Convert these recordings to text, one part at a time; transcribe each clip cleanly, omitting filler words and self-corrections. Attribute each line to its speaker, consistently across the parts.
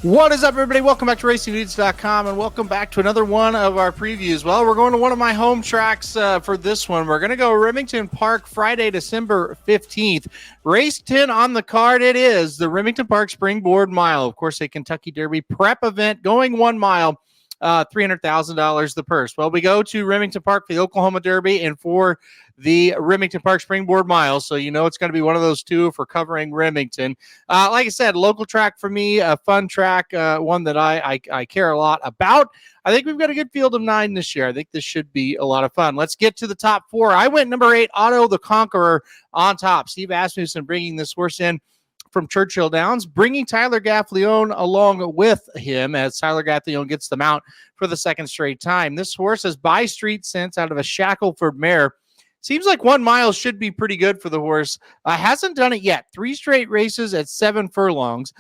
Speaker 1: What is up, everybody? Welcome back to RacingDudes.com, and welcome back to another one of our previews. Well, we're going to one of my home tracks for this one. We're going to go Remington Park Friday, December 15th. Race 10 on the card. It is the Remington Park Springboard Mile. Of course, a Kentucky Derby prep event going 1 mile, $300,000 the purse. Well, we go to Remington Park for the Oklahoma Derby and for the Remington Park Springboard Mile, so you know it's going to be one of those two for covering Remington. Like I said, local track for me, a fun track, one that I care a lot about. I think we've got a good field of 9 this year. I think this should be a lot of fun. Let's get to the top 4. I went number 8, Otto the Conqueror on top. Steve Asmussen bringing this horse in from Churchill Downs, bringing Tyler Gaffleone along with him as Tyler Gaffleone gets the mount for the second straight time. This horse has by street sense out of a Shackleford mare. Seems like 1 mile should be pretty good for the horse. Hasn't done it yet. 3 straight races at 7 furlongs.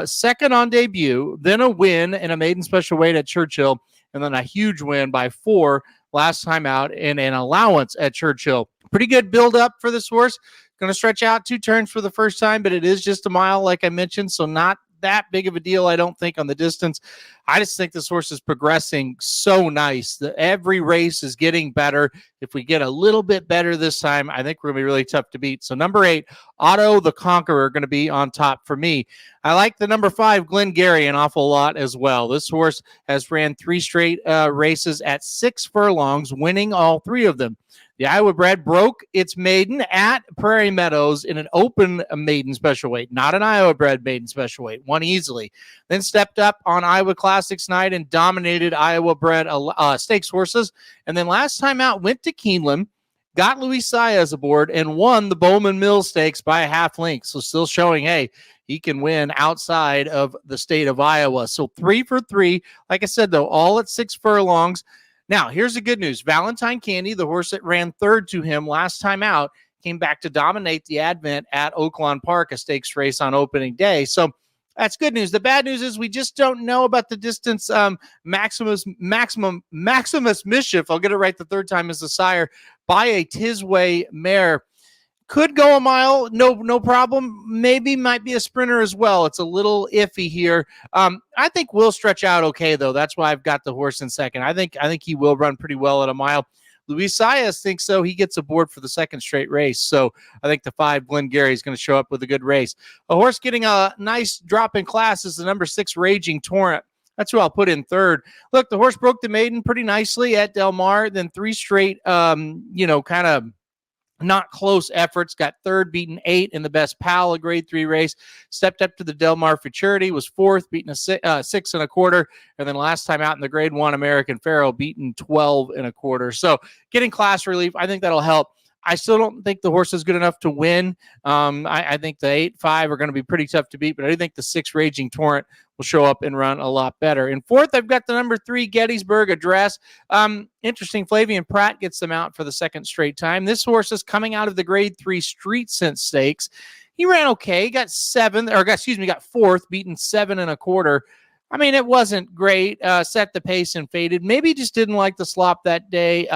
Speaker 1: Second on debut, then a win in a maiden special weight at Churchill, and then a huge win by 4 last time out in an allowance at Churchill. Pretty good build up for this horse. Going to stretch out 2 turns for the first time, but it is just a mile, like I mentioned, so not that big of a deal, I don't think, on the distance. I just think this horse is progressing so nice. Every race is getting better. If we get a little bit better this time, I think we're going to be really tough to beat. So number 8, Otto the Conqueror, going to be on top for me. I like the number 5, Glengarry, an awful lot as well. This horse has ran 3 straight races at 6 furlongs, winning all 3 of them. The Iowa bred broke its maiden at Prairie Meadows in an open maiden special weight, not an Iowa bred maiden special weight, won easily. Then stepped up on Iowa Classics night and dominated Iowa bred stakes horses. And then last time out went to Keeneland, got Luis Saez aboard, and won the Bowman Mill Stakes by a half length. So still showing, hey, he can win outside of the state of Iowa. So 3 for 3. Like I said, though, all at 6 furlongs. Now, here's the good news. Valentine Candy, the horse that ran third to him last time out, came back to dominate the Advent at Oaklawn Park, a stakes race on opening day. So that's good news. The bad news is we just don't know about the distance. Maximus Mischief, I'll get it right the third time, is the sire by a Tisway mare. Could go a mile, no problem. Maybe might be a sprinter as well. It's a little iffy here. I think we'll stretch out okay, though. That's why I've got the horse in second. I think he will run pretty well at a mile. Luis Saez thinks so. He gets aboard for the second straight race. So I think the 5, Glengarry, is going to show up with a good race. A horse getting a nice drop in class is the number 6, Raging Torrent. That's who I'll put in third. Look, the horse broke the maiden pretty nicely at Del Mar. Then 3 straight, kind of not close efforts, got third, beaten 8 in the Best Pal, a grade 3 race, stepped up to the Del Mar Futurity, was 4th, beaten a 6 1/4, and then last time out in the grade 1 American Pharoah, beaten 12 1/4. So getting class relief, I think that'll help. I still don't think the horse is good enough to win. I think the 8, 5 are going to be pretty tough to beat, but I do think the 6, Raging Torrent, will show up and run a lot better. In fourth, I've got the number 3, Gettysburg Address. Interesting, Flavian Pratt gets them out for the second straight time. This horse is coming out of the grade 3 Street Sense Stakes. He ran okay, got 4th, beaten 7 1/4. I mean, it wasn't great, set the pace and faded. Maybe just didn't like the slop that day.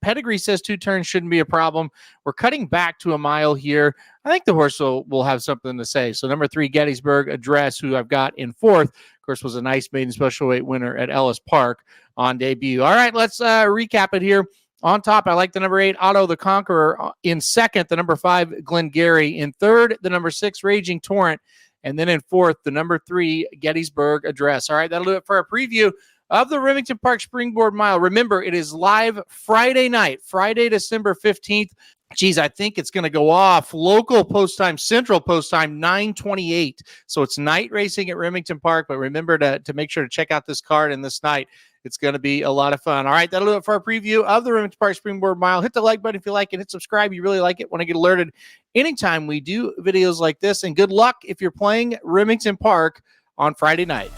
Speaker 1: Pedigree says 2 turns shouldn't be a problem. We're cutting back to a mile here. I think the horse will have something to say. So number 3, Gettysburg Address, who I've got in fourth, of course, was a nice maiden special weight winner at Ellis Park on debut. All right, let's recap it here. On top, I like the number 8, Otto the Conqueror. In second, the number 5, Glengarry. In third, the number 6, Raging Torrent. And then in fourth, the number 3, Gettysburg Address. All right, that'll do it for our preview of the Remington Park Springboard Mile. Remember, it is live Friday night, Friday, December 15th. Geez, I think it's going to go off. Local post time, central post time, 9:28. So it's night racing at Remington Park, but remember to make sure to check out this card and this night. It's going to be a lot of fun. All right, that'll do it for our preview of the Remington Park Springboard Mile. Hit the like button if you like it. Hit subscribe. You really like it. Want to get alerted anytime we do videos like this. And good luck if you're playing Remington Park on Friday night.